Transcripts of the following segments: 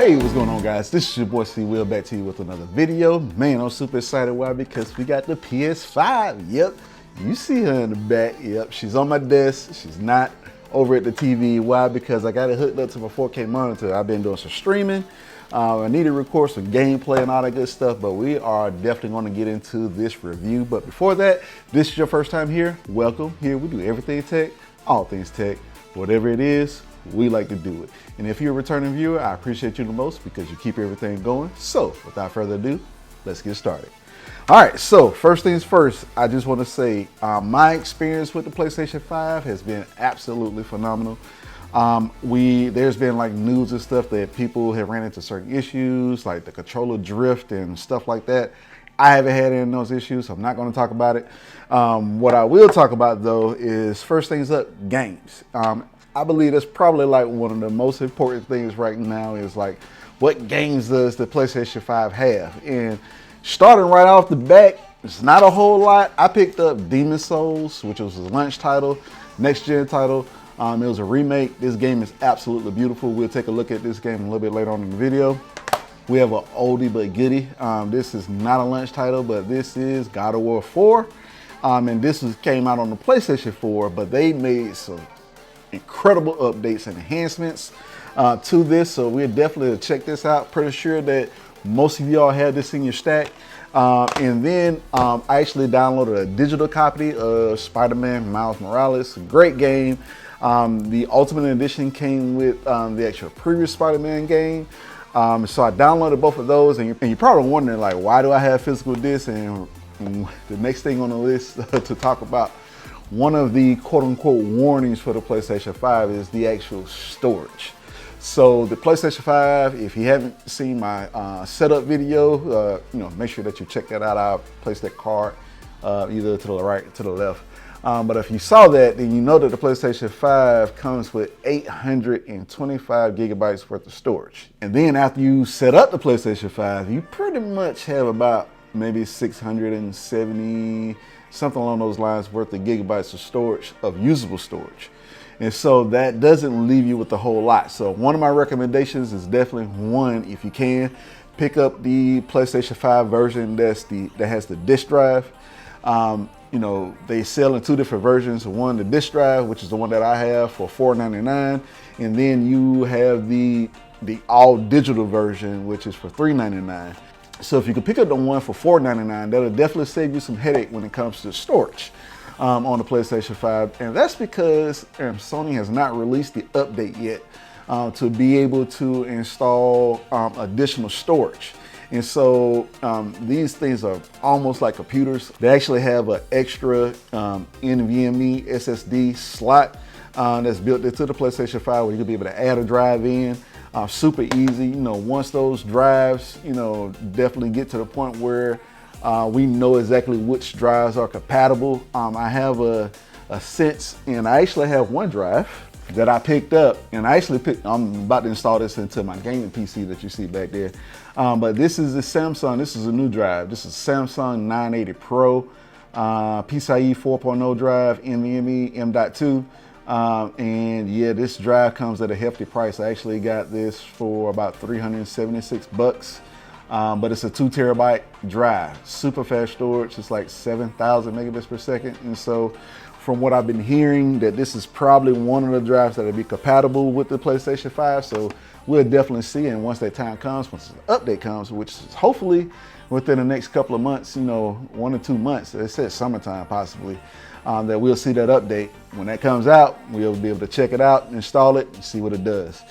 Hey, what's going on, guys? This is your boy C Will back to you with another video. Man, I'm super excited. Why? Because we got the PS5. Yep, you see her in the back. Yep, she's on my desk. She's not over at the TV. Why? Because I got it hooked up to my 4K monitor. I've been doing some streaming. I need to record some gameplay and all that good stuff, but we are definitely going to get into this review. But before that, this is your first time here, welcome. Here we do everything tech, all things tech, whatever it is, we like to do it. And if you're a returning viewer, I appreciate you the most because you keep everything going. So without further ado, let's get started. All right, so first things first, I just want to say my experience with the PlayStation 5 has been absolutely phenomenal. There's been like news and stuff that people have ran into certain issues, like the controller drift and stuff like that. I haven't had any of those issues, so I'm not going to talk about it. What I will talk about though is first things up, games. I believe that's probably like one of the most important things right now is like, what games does the PlayStation 5 have? And starting right off the bat, it's not a whole lot. I picked up Demon's Souls, which was a launch title, next gen title. It was a remake. This game is absolutely beautiful. We'll take a look at this game a little bit later on in the video. We have an oldie but goodie. This is not a launch title, but this is God of War 4. And this came out on the PlayStation 4, but they made some incredible updates and enhancements to this. So we're definitely check this out. Pretty sure that most of y'all have this in your stack. And then I actually downloaded a digital copy of Spider-Man Miles Morales. Great game. The Ultimate Edition came with the actual previous Spider-Man game. So I downloaded both of those, and you're probably wondering like, why do I have physical discs? And the next thing on the list to talk about, one of the quote-unquote warnings for the PlayStation 5 is the actual storage. So the PlayStation 5, if you haven't seen my setup video, make sure that you check that out. I'll place that card either to the right or to the left. But if you saw that, then you know that the PlayStation 5 comes with 825 gigabytes worth of storage. And then after you set up the PlayStation 5, you pretty much have about maybe 670, something along those lines worth of gigabytes of storage, of usable storage. And so that doesn't leave you with a whole lot. So one of my recommendations is definitely one, if you can, pick up the PlayStation 5 version that has the disk drive. They sell in two different versions. One, the disk drive, which is the one that I have for $4.99, and then you have the all digital version, which is for $3.99. So if you could pick up the one for $4.99, that'll definitely save you some headache when it comes to storage on the PlayStation 5. And that's because Sony has not released the update yet to be able to install additional storage. And so these things are almost like computers. They actually have an extra NVMe SSD slot that's built into the PlayStation 5 where you'll be able to add a drive in. Super easy. Once those drives, definitely get to the point where we know exactly which drives are compatible. I have a sense, and I actually have one drive that I picked up, and I'm about to install this into my gaming PC that you see back there. But this is the Samsung, this is a new drive. This is Samsung 980 Pro, PCIe 4.0 drive, NVMe M.2. And yeah, this drive comes at a hefty price. I actually got this for about 376 bucks. But it's a 2 terabyte drive, super fast storage. It's like 7,000 megabits per second. And so from what I've been hearing, that this is probably one of the drives that will be compatible with the PlayStation 5. So we'll definitely see. And once that time comes, once the update comes, which is hopefully within the next couple of months, 1 or 2 months, it says summertime possibly, that we'll see that update. When that comes out, we'll be able to check it out, install it, and see what it does.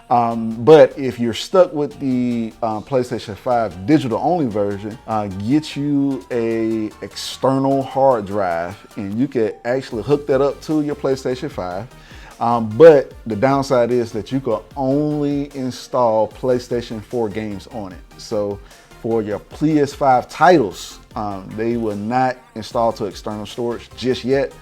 But if you're stuck with the PlayStation 5 digital only version, get you a external hard drive, and you can actually hook that up to your PlayStation 5. But the downside is that you can only install PlayStation 4 games on it. So for your PS5 titles, they will not install to external storage just yet.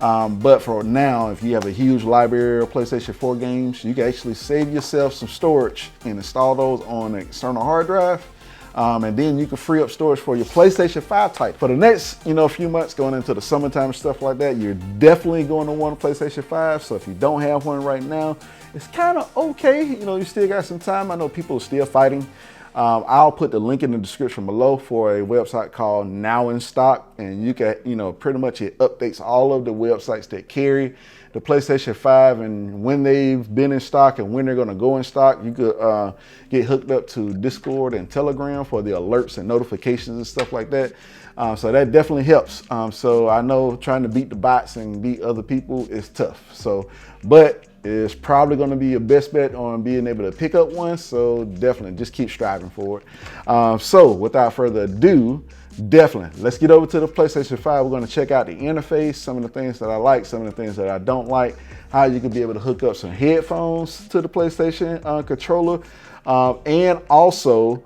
But for now, if you have a huge library of PlayStation 4 games, you can actually save yourself some storage and install those on an external hard drive. And then you can free up storage for your PlayStation 5 type. For the next, few months going into the summertime and stuff like that, you're definitely going to want a PlayStation 5. So if you don't have one right now, it's kind of okay. You know, you still got some time. I know people are still fighting. I'll put the link in the description below for a website called Now in Stock, and you can, you know, pretty much it updates all of the websites that carry the PlayStation 5 and when they've been in stock and when they're going to go in stock. You could get hooked up to Discord and Telegram for the alerts and notifications and stuff like that. So that definitely helps. So I know trying to beat the bots and beat other people is tough. So, but it's probably going to be your best bet on being able to pick up one. So definitely just keep striving for it. So without further ado, definitely let's get over to the PlayStation 5. We're going to check out the interface, some of the things that I like, some of the things that I don't like, how you can be able to hook up some headphones to the PlayStation controller, and also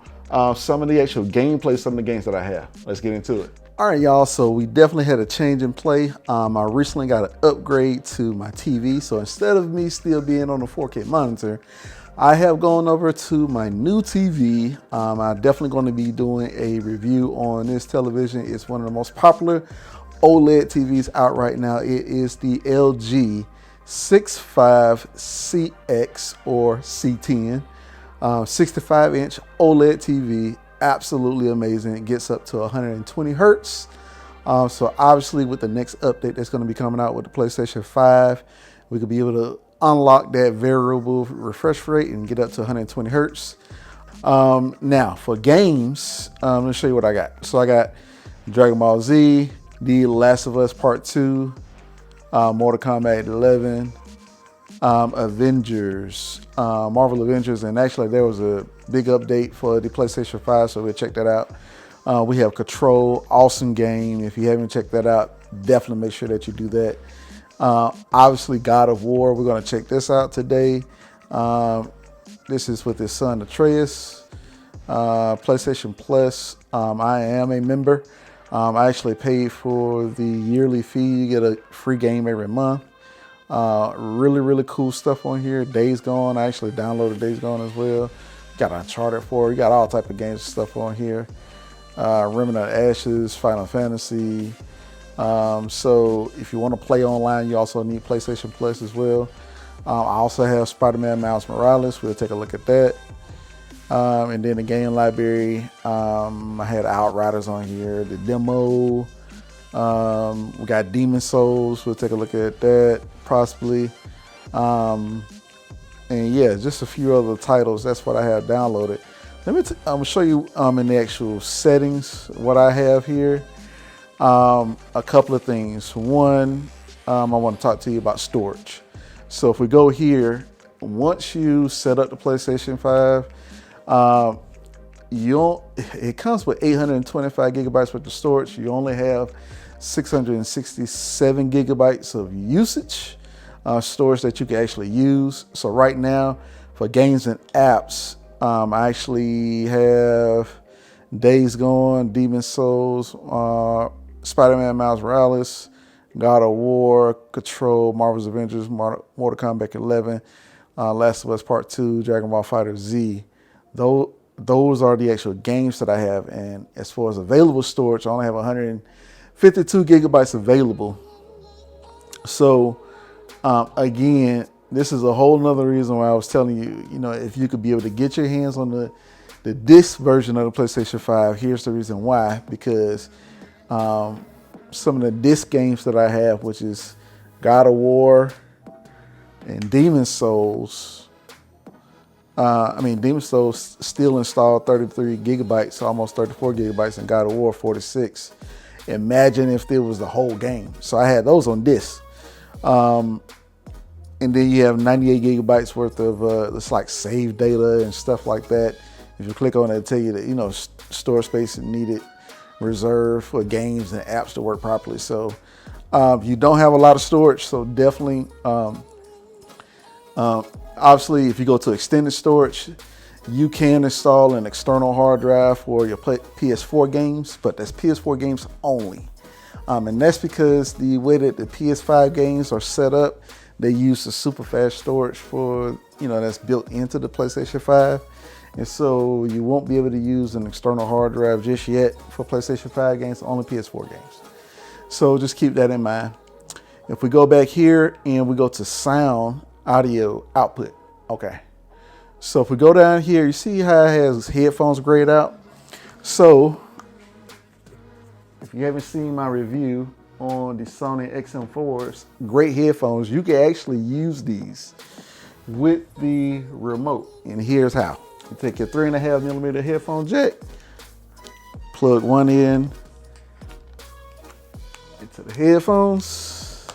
some of the actual gameplay, some of the games that I have. Let's get into it. All right, y'all, so we definitely had a change in play. I recently got an upgrade to my TV. So instead of me still being on a 4K monitor, I have gone over to my new TV. I'm definitely going to be doing a review on this television. It's one of the most popular OLED TVs out right now. It is the LG 65CX or C10, 65-inch OLED TV. Absolutely amazing. It gets up to 120 hertz. So obviously with the next update that's going to be coming out with the PlayStation 5, we could be able to unlock that variable refresh rate and get up to 120 hertz. Now for games, let me show you what I got. So I got Dragon Ball Z, The Last of Us Part 2, Mortal Kombat 11, Avengers, Marvel Avengers, and actually there was a big update for the PlayStation 5, so we'll check that out. We have Control, awesome game. If you haven't checked that out, definitely make sure that you do that. Obviously God of War, we're going to check this out today. This is with his son Atreus. PlayStation Plus, I am a member. I actually paid for the yearly fee. You get a free game every month. Really cool stuff on here. Days Gone, I actually downloaded Days Gone as well. Got Uncharted 4, you got all type of games and stuff on here. Remnant of Ashes, Final Fantasy. So if you want to play online, you also need PlayStation Plus as well. I also have Spider-Man Miles Morales. We'll take a look at that. And then the game library, I had Outriders on here, the demo. We got Demon Souls. We'll take a look at that possibly. And yeah, just a few other titles. That's what I have downloaded. I'm gonna show you in the actual settings what I have here. A couple of things. One, I want to talk to you about storage. So if we go here, once you set up the PlayStation 5, it comes with 825 gigabytes worth of storage. You only have 667 gigabytes of usage, storage that you can actually use. So right now for games and apps, I actually have Days Gone, Demon Souls, Spider-Man Miles Morales, God of War, Control, Marvel's Avengers, Mortal Kombat 11, Last of Us Part 2, Dragon Ball Fighter Z. Those are the actual games that I have. And as far as available storage, I only have 152 gigabytes available. So again, this is a whole nother reason why I was telling you, if you could be able to get your hands on the disc version of the PlayStation 5, here's the reason why. Because some of the disc games that I have, which is God of War and Demon Souls, Demon Souls still installed 33 gigabytes, almost 34 gigabytes, and God of War 46. Imagine if there was the whole game. So I had those on disc. And then you have 98 gigabytes worth of it's like save data and stuff like that. If you click on it, it'll tell you that store space is needed, reserved for games and apps to work properly. So you don't have a lot of storage. So definitely, obviously, if you go to extended storage, you can install an external hard drive for your PS4 games, but that's PS4 games only. And that's because the way that the PS5 games are set up, they use the super fast storage for, that's built into the PlayStation 5. And so you won't be able to use an external hard drive just yet for PlayStation 5 games, only PS4 games. So just keep that in mind. If we go back here and we go to sound, audio output. Okay. So if we go down here, you see how it has headphones grayed out? So if you haven't seen my review on the Sony XM4s, great headphones, you can actually use these with the remote. And here's how. You take your 3.5mm headphone jack, plug one in into the headphones,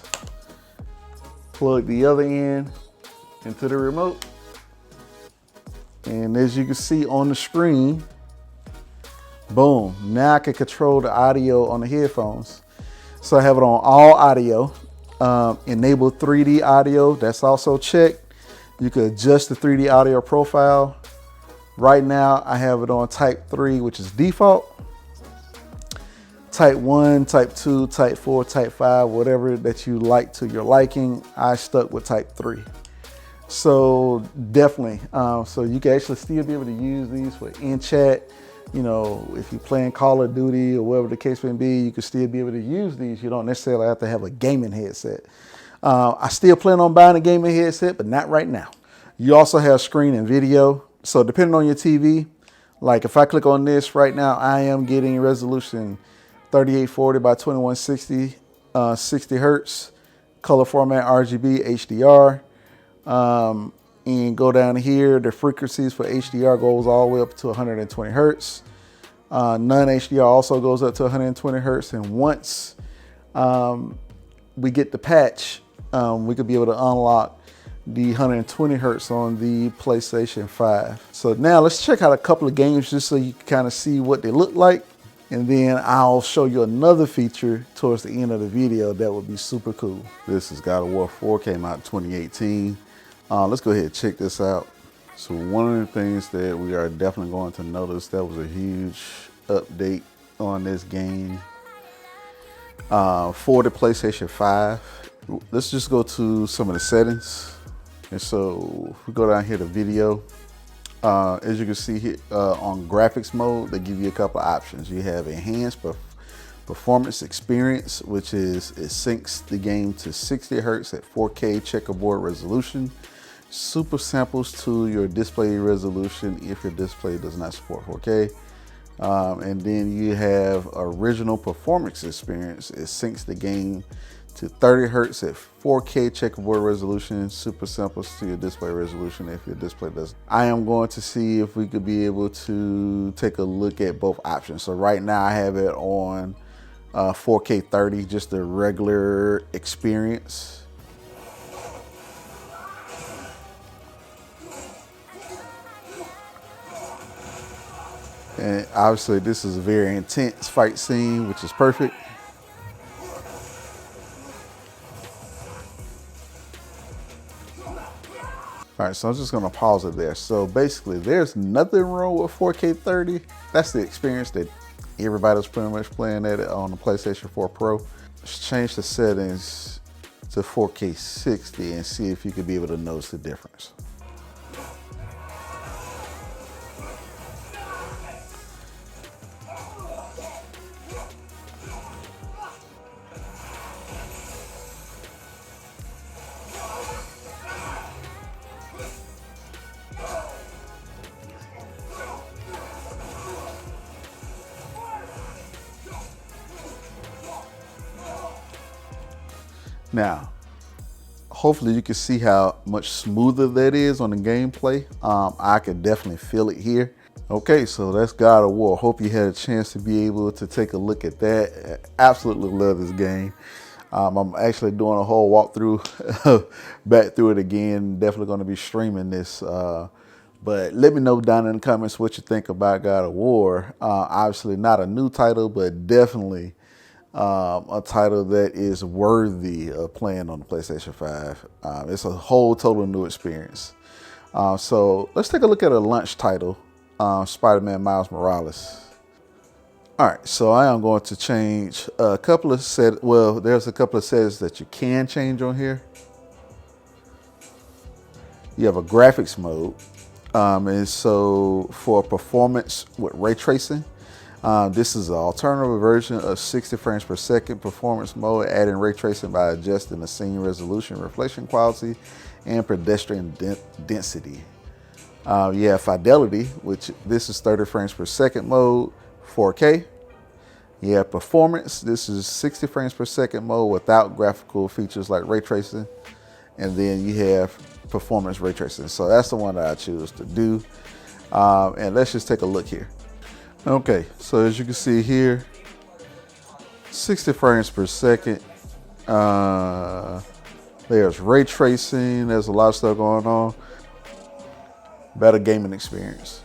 plug the other end into the remote. And as you can see on the screen, boom, now I can control the audio on the headphones. So I have it on all audio, enable 3D audio, that's also checked. You can adjust the 3D audio profile. Right now I have it on type 3, which is default. Type 1, type 2, type 4, type 5, whatever that you like to your liking. I stuck with type 3. So definitely, so you can actually still be able to use these for in chat. You know, if you're playing Call of Duty or whatever the case may be, you can still be able to use these. You don't necessarily have to have a gaming headset. I still plan on buying a gaming headset, but not right now. You also have screen and video. So depending on your TV, like if I click on this right now, I am getting resolution 3840 by 2160, 60 hertz, color format RGB, HDR. And go down here, the frequencies for HDR goes all the way up to 120 hertz. Non-HDR also goes up to 120 hertz. And once we get the patch, we could be able to unlock the 120 hertz on the PlayStation 5. So now let's check out a couple of games just so you can kind of see what they look like. And then I'll show you another feature towards the end of the video that would be super cool. This is God of War 4, came out in 2018. Let's go ahead and check this out. So one of the things that we are definitely going to notice, that was a huge update on this game for the PlayStation 5. Let's just go to some of the settings. And so if we go down here to video, as you can see here on graphics mode, they give you a couple of options. You have enhanced performance experience, which is it syncs the game to 60 hertz at 4K checkerboard resolution. Super samples to your display resolution if your display does not support 4K. And then you have original performance experience. It syncs the game to 30 hertz at 4K checkerboard resolution. Super samples to your display resolution if your display doesn't. I am going to see if we could be able to take a look at both options. So right now I have it on 4K 30, just the regular experience. And obviously this is a very intense fight scene, which is perfect. All right, so I'm just gonna pause it there. So basically there's nothing wrong with 4K 30. That's the experience that everybody's pretty much playing at it on the PlayStation 4 Pro. Let's change the settings to 4K 60 and see if you could be able to notice the difference. Now, hopefully you can see how much smoother that is on the gameplay. I can definitely feel it here. Okay, so that's God of War. Hope you had a chance to be able to take a look at that. Absolutely love this game. I'm actually doing a whole walkthrough back through it again. Definitely going to be streaming this. But let me know down in the comments what you think about God of War. Obviously not a new title, but definitely a title that is worthy of playing on the PlayStation 5. It's a whole total new experience. So let's take a look at a launch title, Spider-Man Miles Morales. All right, so I am going to change a couple of settings. Well, there's a couple of settings that you can change on here. You have a graphics mode. And so for performance with ray tracing, this is an alternative version of 60 frames per second performance mode, adding ray tracing by adjusting the scene resolution, reflection quality, and pedestrian density. You have fidelity, which this is 30 frames per second mode, 4K. You have performance. This is 60 frames per second mode without graphical features like ray tracing. And then you have performance ray tracing. So that's the one that I choose to do. And let's just take a look here. Okay, so as you can see here, 60 frames per second. There's ray tracing. There's a lot of stuff going on. Better gaming experience.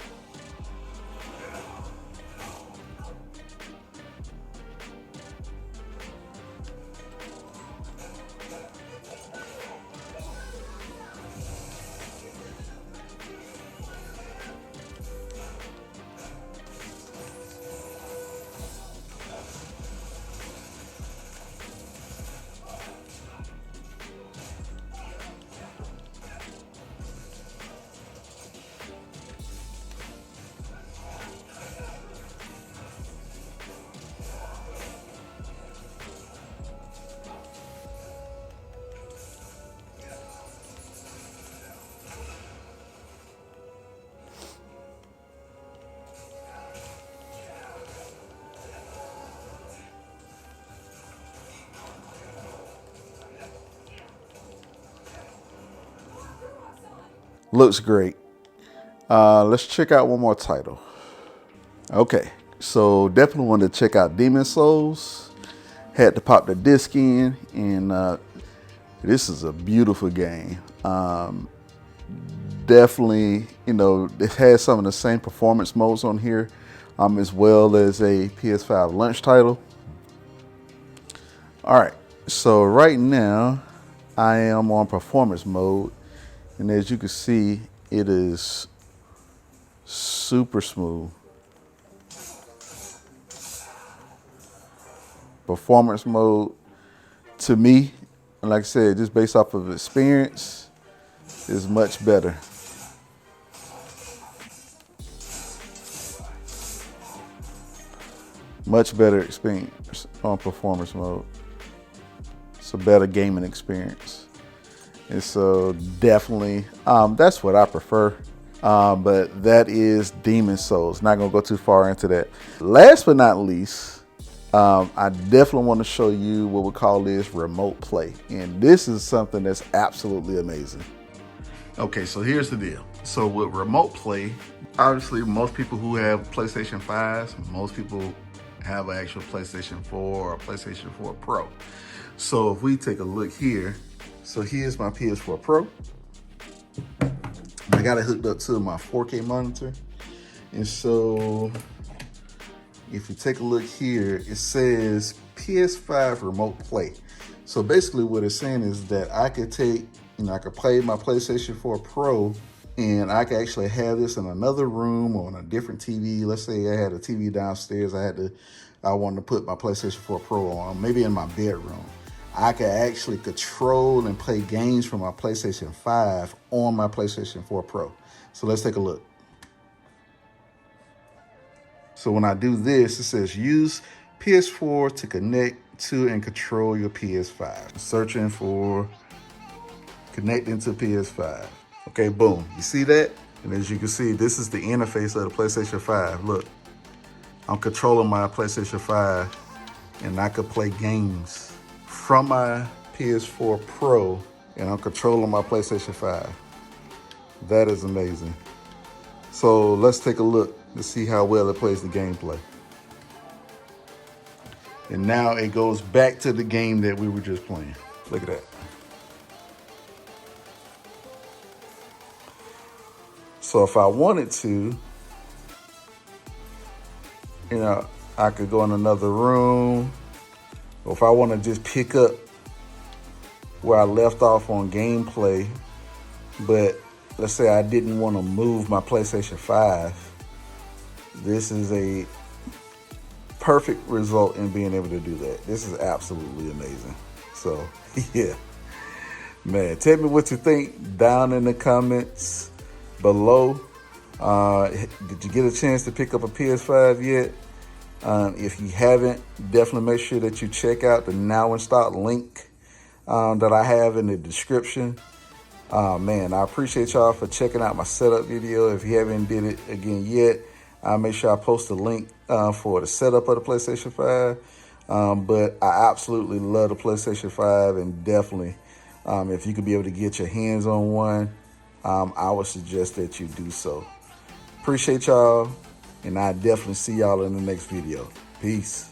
Looks great. Let's check out one more title. Okay, so definitely wanted to check out Demon Souls. Had to pop the disc in, and this is a beautiful game. Definitely, you know, it has some of the same performance modes on here, as well as a PS5 launch title. All right, so right now I am on performance mode. And as you can see, it is super smooth. Performance mode, to me, like I said, just based off of experience, is much better. Much better experience on performance mode. It's a better gaming experience. And so definitely, that's what I prefer. But that is Demon Souls. Not gonna go too far into that. Last but not least, I definitely want to show you what we call this remote play. And this is something that's absolutely amazing. Okay, so here's the deal. So with remote play, obviously most people who have PlayStation 5s, most people have an actual PlayStation 4 or PlayStation 4 Pro. So if we take a look here, so here's my PS4 Pro. I got it hooked up to my 4K monitor. And so if you take a look here, it says PS5 remote play. So basically what it's saying is that I could take, I could play my PlayStation 4 Pro, and I could actually have this in another room or on a different TV. Let's say I had a TV downstairs. I wanted to put my PlayStation 4 Pro on, maybe in my bedroom. I could actually control and play games from my PlayStation 5 on my PlayStation 4 Pro. So let's take a look. So when I do this, it says use PS4 to connect to and control your PS5. Searching for connecting to PS5. Okay, boom. You see that? And as you can see, this is the interface of the PlayStation 5. Look, I'm controlling my PlayStation 5, and I could play games from my PS4 Pro, and I'm controlling my PlayStation 5. That is amazing. So let's take a look to see how well it plays the gameplay. And now it goes back to the game that we were just playing. Look at that. So if I wanted to, I could go in another room. Or if I want to just pick up where I left off on gameplay, but let's say I didn't want to move my PlayStation 5, this is a perfect result in being able to do that. This is absolutely amazing. So, yeah. Man, tell me what you think down in the comments below. Did you get a chance to pick up a PS5 yet? If you haven't, definitely make sure that you check out the Now in Stock link that I have in the description. Man, I appreciate y'all for checking out my setup video. If you haven't did it again yet, I'll make sure I post a link for the setup of the PlayStation 5. But I absolutely love the PlayStation 5, and definitely, if you could be able to get your hands on one, I would suggest that you do so. Appreciate y'all, and I definitely see y'all in the next video. Peace.